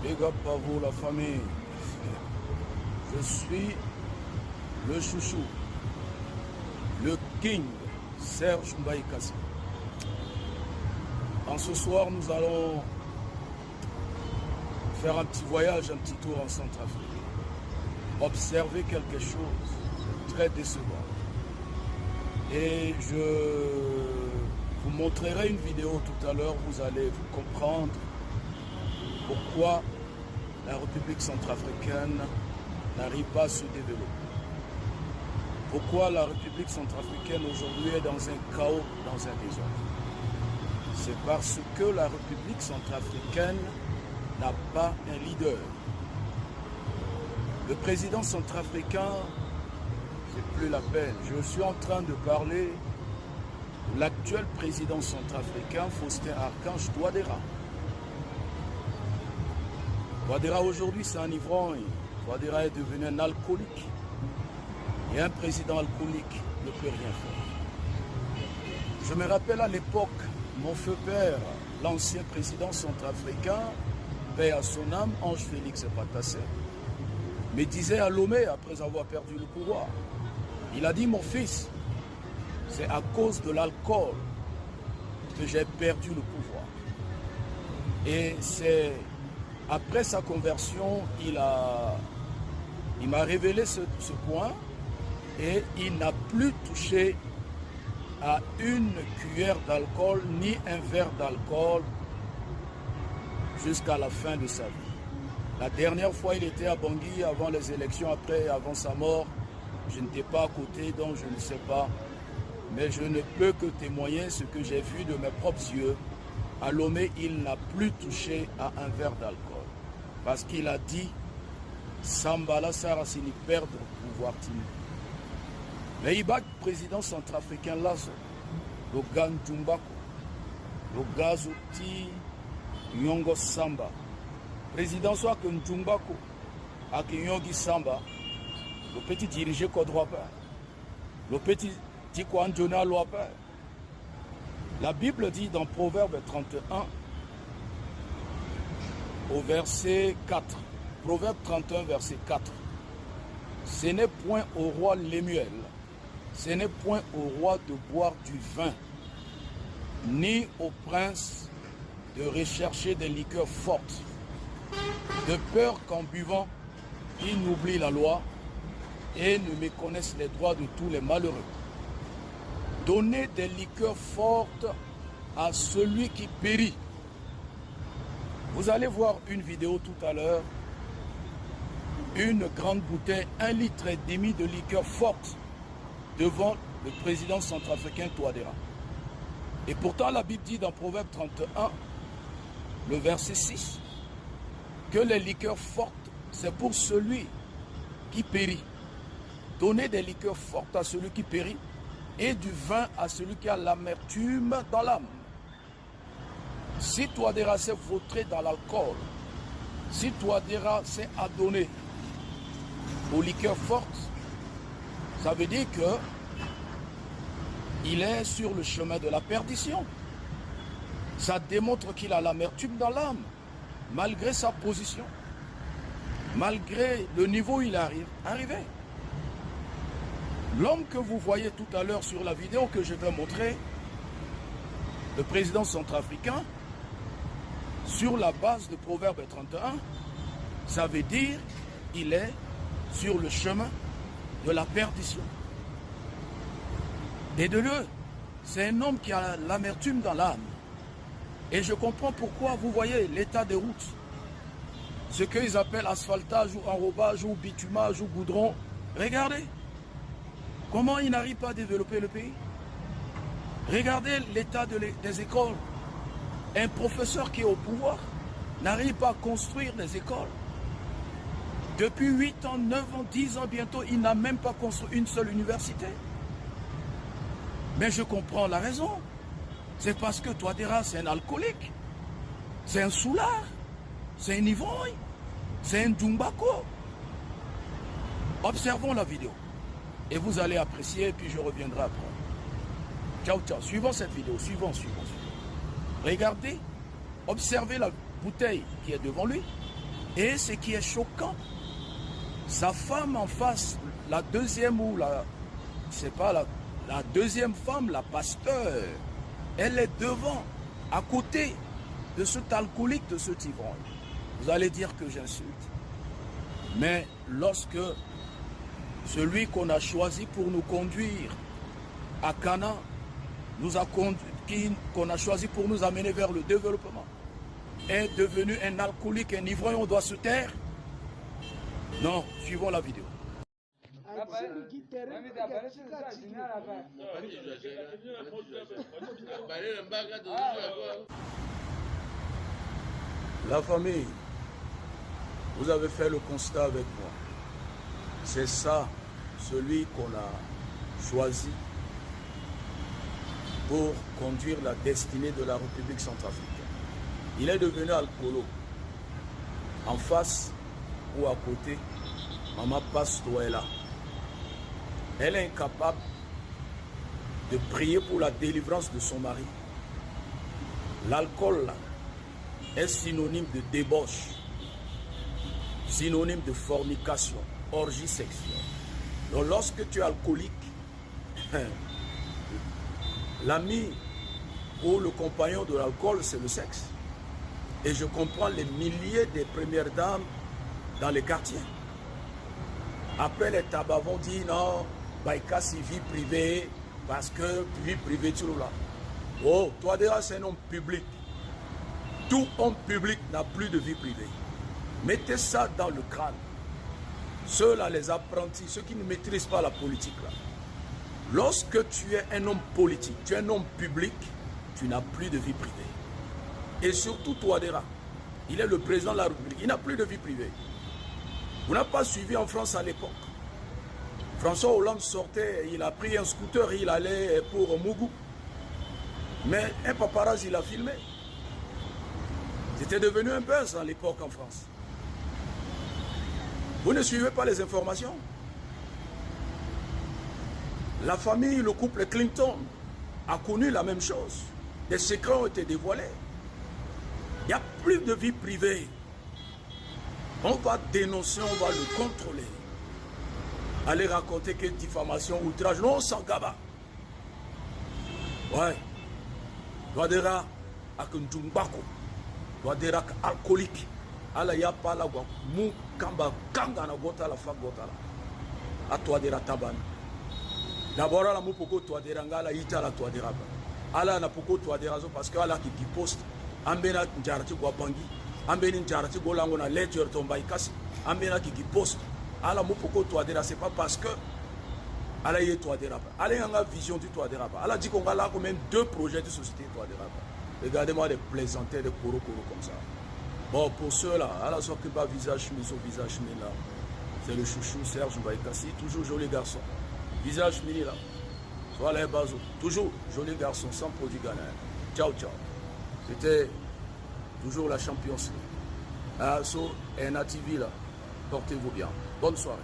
Big up à vous la famille. Je suis le chouchou, le king Serge Mbaïkassi. En ce soir, nous allons faire un petit voyage, un petit tour en Centrafrique. Observer quelque chose de très décevant. Et je vous montrerai une vidéo tout à l'heure, vous allez comprendre pourquoi la République centrafricaine n'arrive pas à se développer. Pourquoi la République centrafricaine aujourd'hui est dans un chaos, dans un désordre. C'est parce que la République centrafricaine n'a pas un leader. Le président centrafricain, c'est plus la peine. Je suis en train de parler de l'actuel président centrafricain, Faustin Archange Touadéra. Touadéra aujourd'hui, c'est un ivrogne. Touadéra est devenu un alcoolique. Et un président alcoolique ne peut rien faire. Je me rappelle à l'époque, mon feu père, l'ancien président centrafricain, paix à son âme, Ange Félix Patassé, me disait à Lomé, après avoir perdu le pouvoir, il a dit, mon fils, c'est à cause de l'alcool que j'ai perdu le pouvoir. Et c'est après sa conversion, il m'a révélé ce point et il n'a plus touché à une cuillère d'alcool ni un verre d'alcool jusqu'à la fin de sa vie. La dernière fois, il était à Bangui avant les élections, avant sa mort. Je n'étais pas à côté, donc je ne sais pas. Mais je ne peux que témoigner ce que j'ai vu de mes propres yeux. À Lomé, il n'a plus touché à un verre d'alcool. Parce qu'il a dit, Sambala Sarasini perdre pouvoir timide. Mais il bat le président centrafricain Lazo, le Gan Djumbako, le Gazouti Nyongo Samba. Président soit que Djumbako, à Nyongi Samba, le petit dirigé Kodropa, le petit Tikwanjona Loapa. La Bible dit dans Proverbe 31, au verset 4, Proverbe 31, verset 4, ce n'est point au roi Lémuel, ce n'est point au roi de boire du vin, ni au prince de rechercher des liqueurs fortes, de peur qu'en buvant, ils n'oublient la loi et ne méconnaissent les droits de tous les malheureux. Donnez des liqueurs fortes à celui qui périt. Vous allez voir une vidéo tout à l'heure, une grande bouteille, 1,5 litre de liqueur forte devant le président centrafricain Touadéra. Et pourtant la Bible dit dans Proverbe 31, le verset 6, que les liqueurs fortes, c'est pour celui qui périt. Donnez des liqueurs fortes à celui qui périt et du vin à celui qui a l'amertume dans l'âme. Si Touadéra s'est vautré dans l'alcool, si Touadéra s'est adonné aux liqueurs fortes, ça veut dire que il est sur le chemin de la perdition. Ça démontre qu'il a l'amertume dans l'âme, malgré sa position, malgré le niveau où il est arrivé. L'homme que vous voyez tout à l'heure sur la vidéo que je vais montrer, le président centrafricain, sur la base de Proverbe 31, ça veut dire qu'il est sur le chemin de la perdition. Et de deux, c'est un homme qui a l'amertume dans l'âme. Et je comprends pourquoi vous voyez l'état des routes. Ce qu'ils appellent asphaltage ou enrobage ou bitumage ou goudron. Regardez comment ils n'arrivent pas à développer le pays. Regardez l'état des écoles. Un professeur qui est au pouvoir n'arrive pas à construire des écoles. Depuis 8 ans, 9 ans, 10 ans bientôt, il n'a même pas construit une seule université. Mais je comprends la raison. C'est parce que Touadéra, c'est un alcoolique. C'est un soulard. C'est un ivrogne. C'est un Djumbako. Observons la vidéo. Et vous allez apprécier, et puis je reviendrai après. Ciao, ciao. Suivons cette vidéo. Suivons. Regardez, observez la bouteille qui est devant lui. Et ce qui est choquant, sa femme en face, la deuxième ou la... c'est pas la deuxième femme, la pasteur, elle est devant, à côté de cet alcoolique, de cet ivrogne. Vous allez dire que j'insulte. Mais lorsque celui qu'on a choisi pour nous conduire à Cana, qu'on a choisi pour nous amener vers le développement, est devenu un alcoolique, un ivrogne, on doit se taire? Non, suivons la vidéo. La famille, vous avez fait le constat avec moi. C'est ça, celui qu'on a choisi pour conduire la destinée de la République centrafricaine. Il est devenu alcoolo. En face ou à côté, Maman Pasto est là. Elle est incapable de prier pour la délivrance de son mari. L'alcool est synonyme de débauche, synonyme de fornication, orgie sexuelle. Donc lorsque tu es alcoolique, l'ami ou le compagnon de l'alcool, c'est le sexe. Et je comprends les milliers de premières dames dans les quartiers. Après, les tabacs vont dire non, Baïka, c'est vie privée, parce que vie privée, tu l'as. Oh, toi déjà, c'est un homme public. Tout homme public n'a plus de vie privée. Mettez ça dans le crâne. Ceux-là, les apprentis, ceux qui ne maîtrisent pas la politique, là. Lorsque tu es un homme politique, tu es un homme public, tu n'as plus de vie privée. Et surtout Touadéra, il est le président de la République, il n'a plus de vie privée. Vous n'avez pas suivi en France à l'époque. François Hollande sortait, il a pris un scooter, il allait pour Mougou. Mais un paparazzi l'a filmé. C'était devenu un buzz à l'époque en France. Vous ne suivez pas les informations. La famille, le couple Clinton a connu la même chose. Des secrets ont été dévoilés. Il n'y a plus de vie privée. On va dénoncer, on va le contrôler. Aller raconter que diffamation, outrage, non, on s'en gaba. Ouais. Touadéra ak Ndjumbako. Touadéra alcoolique. Ala ya pa la gwa mu kamba kanga na gota la fa gota la. A Touadéra tabana. D'abord la mu poko Touadéra ngala ita la Touadéra. Ala na poko Touadéra zo parce que ala qui poste ambena njarati gwa bangi. Ambeni njarati go lango na ledger tomba ikasi. Ambena qui poste. Ala mu poko Touadéra, c'est pas parce que ala y est Touadéra. Ala y a une vision du Touadéra. Ala dit qu'on a là quand même 2 projets de société Touadéra. Regardez-moi des plaisantins, des koro comme ça. Bon, pour ceux-là, ala soit que pas visage mis au visage mis là. C'est le chouchou Serge Mbaïkassi, toujours joli garçon. Visage mini là. Soit les bases, toujours joli garçon, sans produit ghanéen. Ciao, ciao. C'était toujours la Champions League. So, NATV là. Portez-vous bien. Bonne soirée.